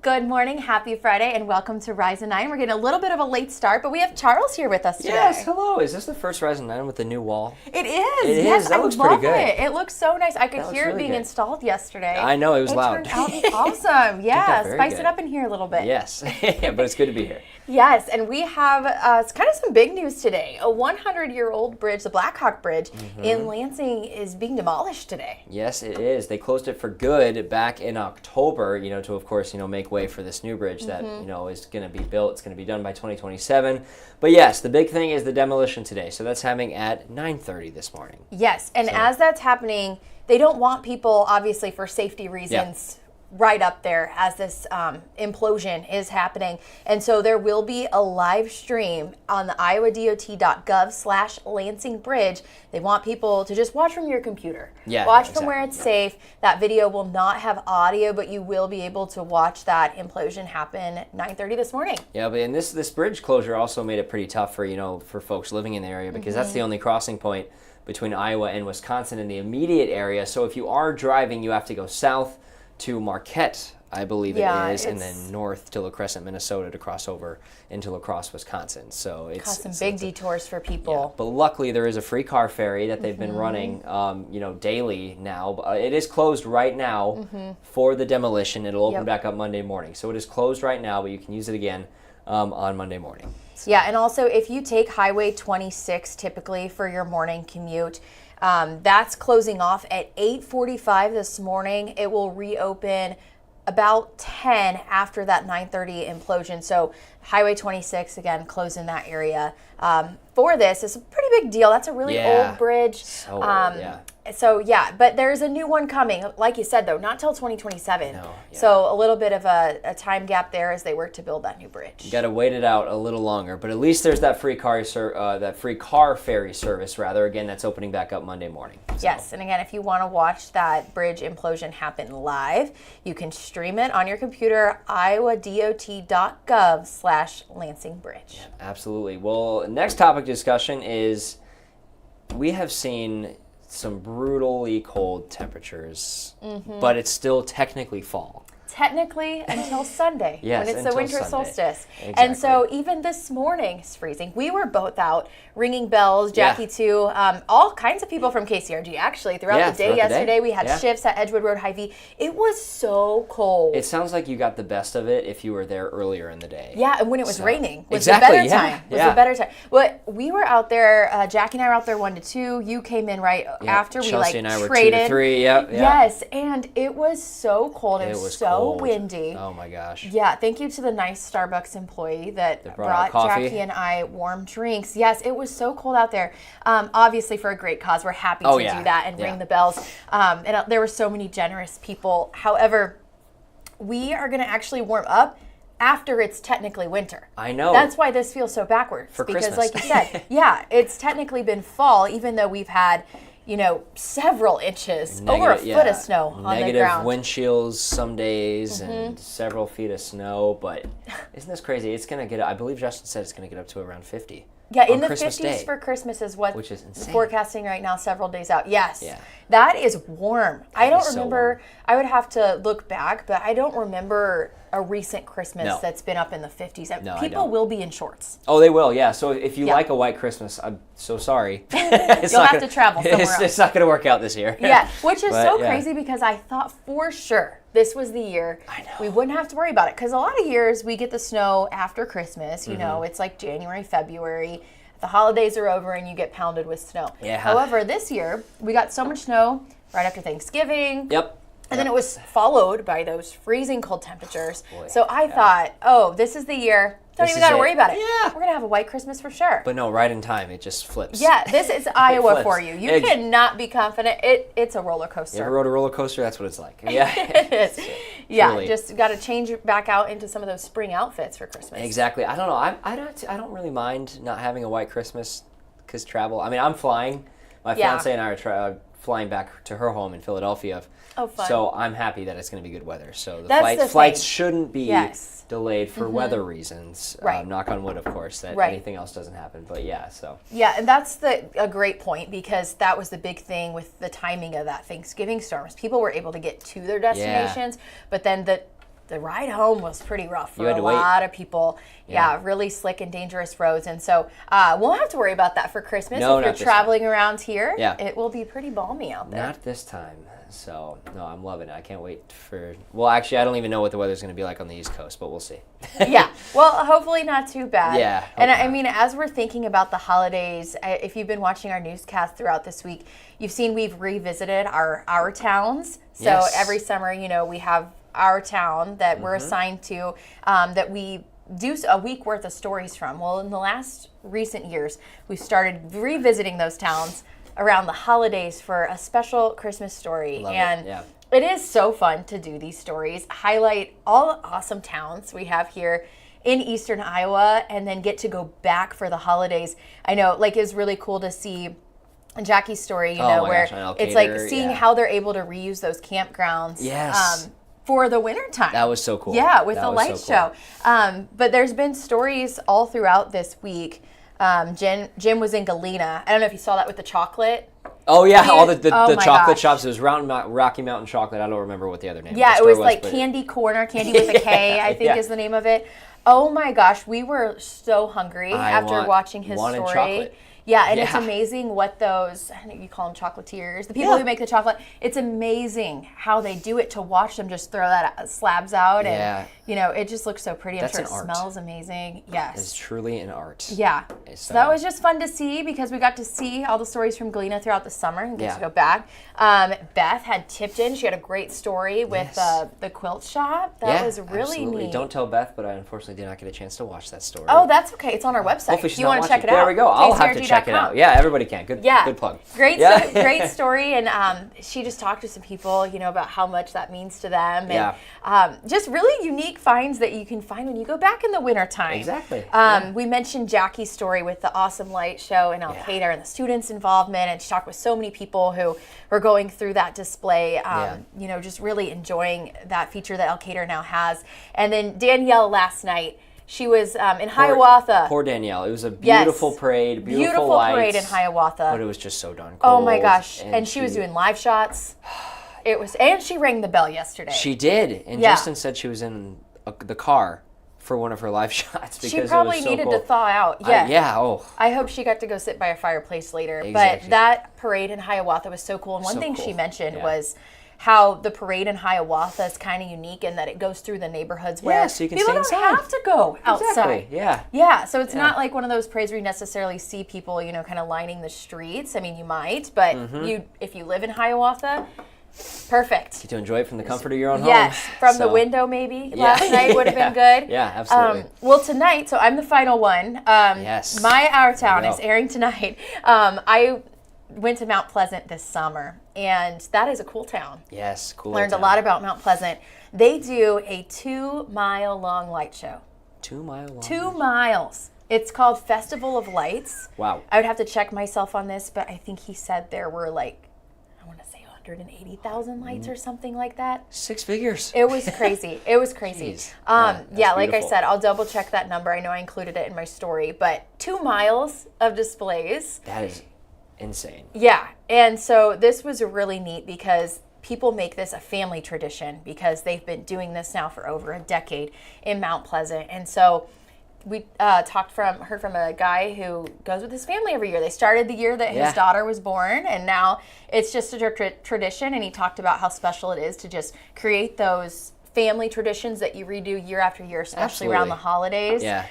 Good morning, happy Friday, and welcome to Rise and 9. We're getting a little bit of a late start, but we have Charles here with us today. Yes, hello. Is this the first Rise and 9 with the new wall? It is. It yes, is. That I looks love pretty good. It looks so nice. I could hear it being good. installed yesterday. I know, it was loud. It turned out awesome. Yeah, spice good. it up in here a little bit. Yes, but it's good to be here. Yes, and we have kind of some big news today. A 100-year-old bridge, the Blackhawk Bridge in Lansing, is being demolished today. Yes, it is. They closed it for good back in October, to, of course, make way for this new bridge that, is going to be built. It's going to be done by 2027. But yes, the big thing is the demolition today. So that's happening at 9:30 this morning. Yes, and as that's happening, they don't want people, obviously, for safety reasons, right up there as this implosion is happening. And so there will be a live stream on the iowadot.gov/Lansing Bridge. They want people to just watch from your computer. Yeah, watch exactly. from where it's safe. That video will not have audio, but you will be able to watch that implosion happen 9:30 this morning. Yeah, but this bridge closure also made it pretty tough for, for folks living in the area because that's the only crossing point between Iowa and Wisconsin in the immediate area. So if you are driving, you have to go south to Marquette, I believe it is, and then north to La Crescent, Minnesota to cross over into La Crosse, Wisconsin. So it's some big detours for people. Yeah, but luckily there is a free car ferry that they've been running, daily now. It is closed right now for the demolition. It'll open back up Monday morning. So it is closed right now, but you can use it again on Monday morning. So. Yeah, and also if you take Highway 26 typically for your morning commute, that's closing off at 8:45 this morning. It will reopen about 10 after that 9:30 implosion. So Highway 26, again, closed in that area. For this, it's a pretty big deal. That's a really old bridge. So old, So, but there's a new one coming. Like you said, though, not till 2027. No, So a little bit of a time gap there as they work to build that new bridge. You got to wait it out a little longer, but at least there's that free car ferry service. Again, that's opening back up Monday morning. So. Yes, and again, if you want to watch that bridge implosion happen live, you can stream it on your computer, iowadot.gov/Lansing Bridge. Yeah, absolutely. Well, next topic discussion is we have seen some brutally cold temperatures, but it's still technically fall. Technically until Sunday, Yes, when it's the until winter Sunday. solstice. Exactly. And so even this morning it's freezing. We were both out ringing bells, Jackie too, all kinds of people from KCRG actually throughout the day yesterday. We had shifts at Edgewood Road Hy-Vee. It was so cold. It sounds like you got the best of it if you were there earlier in the day. Yeah, and when it was raining was exactly, the better time. Was the better time. But we were out there, Jackie and I were out there 1 to 2. You came in right after. Chelsea we and I were traded. 2 to 3. Yep. Yes, and it was so cold. It was so cold. windy. Oh my gosh. Yeah, thank you to the nice Starbucks employee that brought coffee. Jackie and I warm drinks. Yes, it was so cold out there. Obviously for a great cause. We're happy to do that and ring the bells. And there were so many generous people. However, we are going to actually warm up after it's technically winter. I know. That's why this feels so backwards. For because Christmas. like you said, it's technically been fall, even though we've had several inches, over a foot of snow on the ground. Negative wind chills some days and several feet of snow, but isn't this crazy? It's going to get, I believe Justin said it's going to get up to around 50. Yeah, in the Christmas 50s Day, for Christmas is what which is insane. Forecasting right now several days out. Yes, Yeah. That is warm. I don't is so remember, warm. I would have to look back, but I don't remember a recent Christmas that's been up in the 50s. No, I People don't. will be in shorts. Oh, they will, yeah. So if you like a white Christmas, I'm so sorry. You'll have to travel somewhere else. It's not going to work out this year. Yeah, which is crazy because I thought for sure this was the year we wouldn't have to worry about it. Because a lot of years we get the snow after Christmas. It's like January, February. The holidays are over and you get pounded with snow. Yeah. However, this year we got so much snow right after Thanksgiving. Yep. And then it was followed by those freezing cold temperatures. Boy, so I thought, this is the year. Don't This even is got to it. worry about it. Yeah. We're going to have a white Christmas for sure. But no, right in time, it just flips. Yeah, this is Iowa flips. for you. You cannot be confident. It's a roller coaster. You ever rode a roller coaster? That's what it's like. Yeah. It is. Yeah, Truly. just got to change it back out into some of those spring outfits for Christmas. Exactly. I don't know. I don't really mind not having a white Christmas because travel. I mean, I'm flying. My fiance and I are flying back to her home in Philadelphia. Oh, fun. So I'm happy that it's going to be good weather. So the flights shouldn't be delayed for weather reasons. Right. Knock on wood, of course, that anything else doesn't happen. But Yeah, and that's a great point because that was the big thing with the timing of that Thanksgiving storm. People were able to get to their destinations, but then the ride home was pretty rough for You had a to wait. lot of people. Yeah. Yeah, really slick and dangerous roads. And so won't have to worry about that for Christmas. No, if not you're this traveling around here, Yeah. it will be pretty balmy out there. Not this time. So, no, I'm loving it. I can't wait for... Well, actually, I don't even know what the weather's going to be like on the East Coast, but we'll see. Yeah. Well, hopefully not too bad. Yeah, And hope I not. mean, as we're thinking about the holidays, if you've been watching our newscast throughout this week, you've seen we've revisited our towns. So Yes. every summer, we have our town that we're assigned to, that we do a week worth of stories from. Well, in the last recent years, we've started revisiting those towns around the holidays for a special Christmas story. Love it, and yeah. it is so fun to do these stories, highlight all the awesome towns we have here in Eastern Iowa, and then get to go back for the holidays. I know, like, it's really cool to see Jackie's story, my where gosh, on it's like Elkader, seeing yeah. how they're able to reuse those campgrounds. Yes. For the wintertime. That was so cool. Yeah, with That the was light so show. But there's been stories all throughout this week. Jim was in Galena. I don't know if you saw that with the chocolate. Oh, yeah, all the Oh my chocolate gosh. shops. It was Rocky Mountain Chocolate. I don't remember what the other name Yeah, of it the was store like but- Candy Corner, Candy with a K, I think Yeah. is the name of it. Oh my gosh, we were so hungry after watching his wanted story. chocolate. Yeah, and it's Yeah. amazing what those, I think you call them chocolatiers, the people Yeah. who make the chocolate, it's amazing how they do it to watch them just throw that slabs out. Yeah. And, it just looks so pretty. I'm That's sure an it art. smells amazing. It's Yes. truly an art. Yeah. It's, So that was just fun to see because we got to see all the stories from Galena throughout the summer and get Yeah. to go back. Beth had tipped in. She had a great story with Yes. the quilt shop. That was really absolutely. neat. Don't tell Beth, but I unfortunately did not get a chance to watch that story. Oh, that's okay. It's on our website. Hopefully she's you not want to watching. check it out? There we go. I'll have to check it out. Yeah, everybody can. Good. Yeah. Good plug. Great, Yeah. great story, and she just talked to some people, about how much that means to them, and Yeah. just really unique finds that you can find when you go back in the wintertime. Exactly. We mentioned Jackie's story with the awesome light show in Elkader and the students' involvement, and she talked with so many people who were going through that display, just really enjoying that feature that Elkader now has. And then Danielle last night, she was in Hiawatha. Poor Danielle. It was a beautiful parade, beautiful lights, parade in Hiawatha. but it was just so darn cold. Oh my gosh! And she was doing live shots. And she rang the bell yesterday. She did, and Yeah. Justin said she was in the car for one of her live shots because She probably it was so needed cold. to thaw out. Yeah. Yeah. Oh. I hope she got to go sit by a fireplace later. Exactly. But that parade in Hiawatha was so cool. And one So thing cool. she mentioned Yeah. was how the parade in Hiawatha is kind of unique in that it goes through the neighborhoods where so you can people stay don't inside. have to go outside. Exactly. Yeah. Yeah, so it's not like one of those parades where you necessarily see people, kind of lining the streets. I mean, you might, but if you live in Hiawatha, perfect. Get to enjoy it from the comfort of your own Yes, home. from the So- window maybe Yeah. last night would have been good. Yeah, absolutely. Well, tonight, so I'm the final one. Yes. Our Town There you is go. airing tonight. I went to Mount Pleasant this summer, and that is a cool town. Yes, cool. Learned a town. lot about Mount Pleasant. They do a 2-mile long light show. 2 mile long. 2 miles. It's called Festival of Lights. Wow. I would have to check myself on this, but I think he said there were I want to say 180,000 lights or something like that. 6 figures. It was crazy. It was crazy. Jeez. Like I beautiful. said, I'll double check that number. I know I included it in my story, but 2 miles of displays. That is insane. Yeah. And so this was really neat because people make this a family tradition because they've been doing this now for over a decade in Mount Pleasant. And so we heard from a guy who goes with his family every year. They started the year that his daughter was born, and now it's just a tradition. And he talked about how special it is to just create those family traditions that you redo year after year, especially around the holidays. Yeah.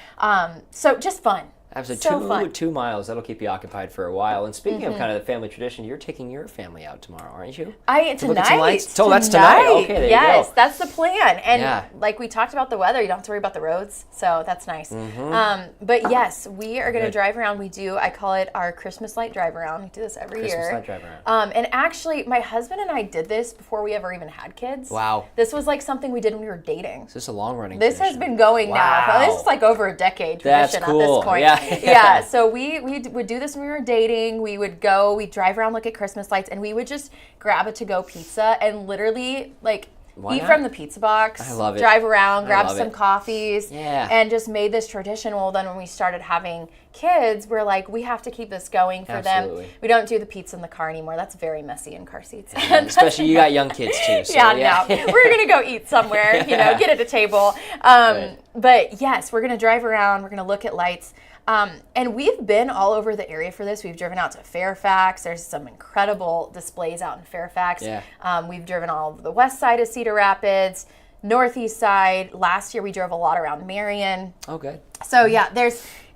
So just fun. Absolutely. So fun. 2 miles. That'll keep you occupied for a while. And speaking of kind of the family tradition, you're taking your family out tomorrow, aren't you? Look at some Tonight. lights? Oh, that's tonight. Okay, there you yes, go. that's the plan. And Yeah. like we talked about the weather, you don't have to worry about the roads, so that's nice. Mm-hmm. But yes, we are going to Good. drive around. I call it our Christmas light drive around. We do this every Christmas year. light drive around. And actually, my husband and I did this before we ever even had kids. Wow. This was like something we did when we were dating. Is this a long running This has been going Wow. now. This is like over a decade That's tradition cool. at this point. Yeah. Yeah. So we would do this when we were dating. We'd drive around, look at Christmas lights, and we would just grab a to-go pizza and literally Why eat not? from the pizza box. I love it. Drive around, grab love some it. coffees. Yeah. And just made this tradition. Well, then when we started having kids, we're like, we have to keep this going for Absolutely. them. We don't do the pizza in the car anymore. That's very messy in car seats. Especially you got young kids too. So, No. We're going to go eat somewhere, get at a table. But yes, we're going to drive around. We're going to look at lights. And we've been all over the area for this. We've driven out to Fairfax. There's some incredible displays out in Fairfax. Yeah. We've driven all over the west side of Cedar Rapids, northeast side. Last year we drove a lot around Marion. Oh, good. So yeah,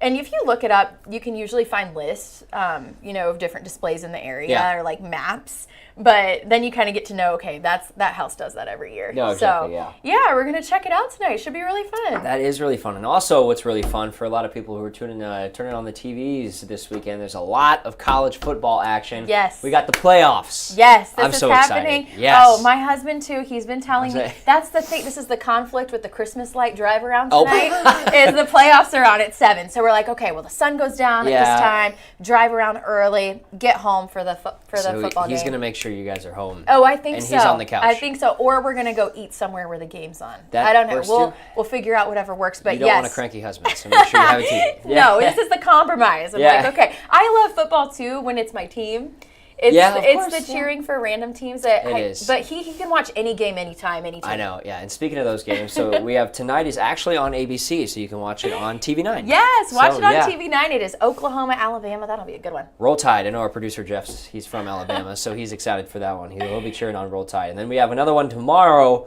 and if you look it up, you can usually find lists, of different displays in the area or like maps. But then you kind of get to know, okay, that house does that every year. No, exactly, so, yeah, we're gonna check it out tonight. Should be really fun. That is really fun. And also what's really fun for a lot of people who are turning on the TVs this weekend, there's a lot of college football action. Yes. We got the playoffs. Yes, this I'm is so happening. excited. Yes. Oh, my husband too, he's been telling me, that's the thing, this is the conflict with the Christmas light drive around tonight, is the playoffs are on at 7. So we're like, okay, well the sun goes down at this time, drive around early, get home for the football game. He's going to make sure you guys are home. Oh, I think so. And he's on the couch. I think so. Or we're going to go eat somewhere where the game's on. That I don't know. works too. We'll figure out whatever works. But You don't yes. want a cranky husband, so make sure you have a TV. No, this is the compromise. I'm Yeah. like, okay. I love football too when it's my team. It's course, the cheering for random teams. That It is. But he can watch any game anytime. I know, yeah. And speaking of those games, so we have tonight is actually on ABC, so you can watch it on TV9. Yes, watch So, it on yeah. TV9. It is Oklahoma, Alabama. That'll be a good one. Roll Tide. I know our producer he's from Alabama, so he's excited for that one. He'll be cheering on Roll Tide. And then we have another one tomorrow,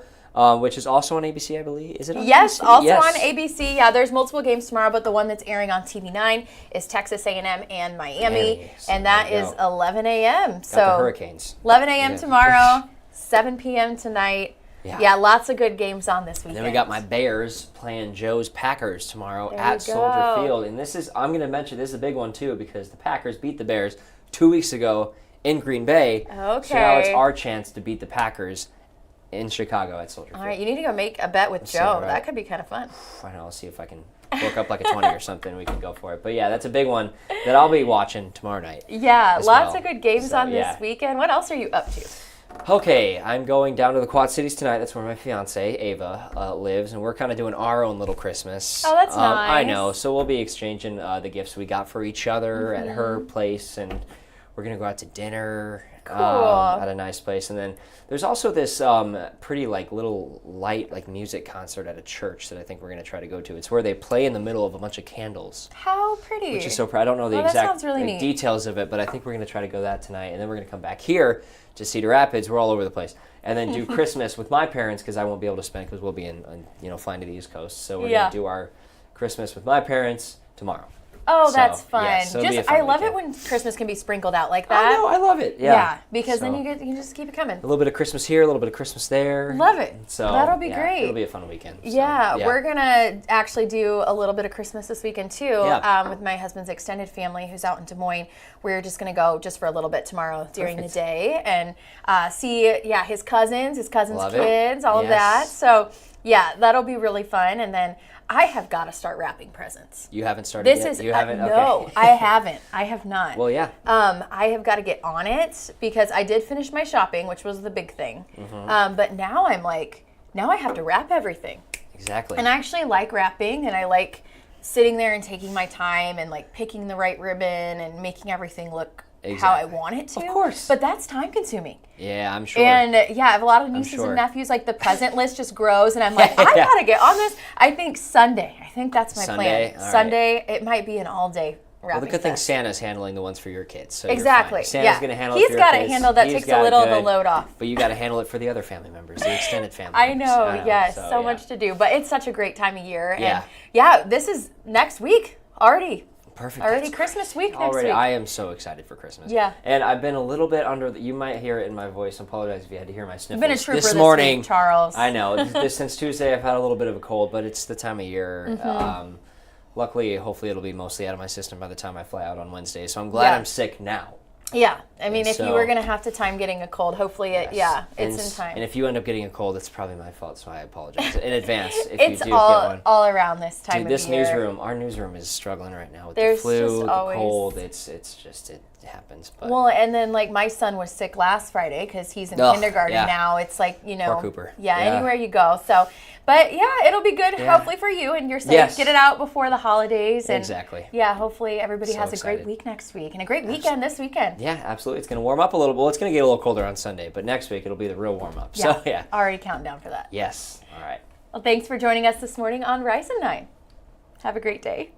which is also on ABC, I believe. Is it on Yes, ABC? also on ABC. Yeah, there's multiple games tomorrow, but the one that's airing on TV9 is Texas A&M and Miami, So and that there you is go. 11 a.m. Got So the Hurricanes. 11 a.m. Yeah. tomorrow, 7 p.m. tonight. Yeah. Yeah, lots of good games on this weekend. And then we got my Bears playing Joe's Packers tomorrow There at you Soldier go. Field. And I'm going to mention, this is a big one too, because the Packers beat the Bears 2 weeks ago in Green Bay. Okay. So now it's our chance to beat the Packers in Chicago at Soldier Field. All right, you need to go make a bet with see, Joe. right? That could be kind of fun. I know, I'll see if I can work up like a 20 or something. We can go for it. But yeah, that's a big one that I'll be watching tomorrow night. Yeah, as lots well. of good games So, on this yeah. weekend. What else are you up to? Okay, I'm going down to the Quad Cities tonight. That's where my fiance Ava lives, and we're kind of doing our own little Christmas. Oh, that's nice. I know. So we'll be exchanging the gifts we got for each other at her place, and we're gonna go out to dinner Cool. at a nice place. And then there's also this pretty little light music concert at a church that I think we're gonna try to go to. It's where they play in the middle of a bunch of candles. How pretty. Which is so proud. I don't know the Oh, that exact sounds really neat. details of it, but I think we're going to try to go that tonight. And then we're going to come back here to Cedar Rapids. We're all over the place. And then do Christmas with my parents because I won't be able to spend because we'll be flying to the East Coast. So we're going to do our Christmas with my parents tomorrow. Oh, So, that's fun. yeah, so it'll be a fun I love weekend. it when Christmas can be sprinkled out like I that. know, I love it. Yeah, because So, then you can just keep it coming. a little bit of Christmas here, a little bit of Christmas there. Love it. So That'll be yeah, great. It'll be a fun weekend. So, Yeah, we're going to actually do a little bit of Christmas this weekend too Yeah. with my husband's extended family who's out in Des Moines. We're just going to go just for a little bit tomorrow during Perfect. the day and see his cousins, Love it. kids, all of that. Yes. So yeah, that'll be really fun. And then I have got to start wrapping presents. You haven't started This yet? is You haven't? no, Okay. I haven't. I have not. Well, yeah. I have got to get on it because I did finish my shopping, which was the big thing. But now I'm like, now I have to wrap everything. Exactly. And I actually like wrapping, and I like sitting there and taking my time and like picking the right ribbon and making everything look how I want it to. Of course. But that's time consuming. Yeah, I'm sure. And yeah, I have a lot of nieces sure. and nephews. Like the present list just grows, and I'm like, I gotta get on this. I think Sunday. I think that's my Sunday? plan. All right. Sunday. It might be an all-day Well, wrapping. the good thing fest. Santa's handling the ones for your kids. So Exactly. You're fine. Santa's Yeah. going to handle He's it for your got it kids. handled. That He's takes a got it little of the good. load off. But you got to handle it for the other family members, the extended family I members. know, yes. So, So yeah. much to do. But it's such a great time of year. Yeah. And yeah, this is next week already. Perfect. Already That's Christmas week next Already, week. I am so excited for Christmas. Yeah. And I've been a little bit you might hear it in my voice. I apologize if you had to hear my sniffles. Been a trooper this this morning, week, Charles. I know. Since Tuesday, I've had a little bit of a cold, but it's the time of year. Luckily, hopefully, it'll be mostly out of my system by the time I fly out on Wednesday. So I'm glad Yeah. I'm sick now. Yeah. I mean, And if you so- were going to have to time getting a cold, hopefully it's in time. And if you end up getting a cold, it's probably my fault, so I apologize in advance if it's you do all, get one. all around this time Dude, of this year. our newsroom is struggling right now with There's the flu, just the always- cold. It's just happens. But Well, and then like my son was sick last Friday because he's in Ugh, kindergarten yeah. now. It's like, Poor Cooper. Yeah, Yeah. anywhere you go. So, but yeah, it'll be good. Yeah. Hopefully for you and you're safe. Yes. Get it out before the holidays. And Exactly. yeah, hopefully everybody So has a excited. great week next week and a great weekend this weekend. Yeah, absolutely. It's going to warm up a little bit. Well, it's going to get a little colder on Sunday, but next week it'll be the real warm up. So, yeah. Already counting down for that. Yes. All right. Well, thanks for joining us this morning on Rise and 9. Have a great day.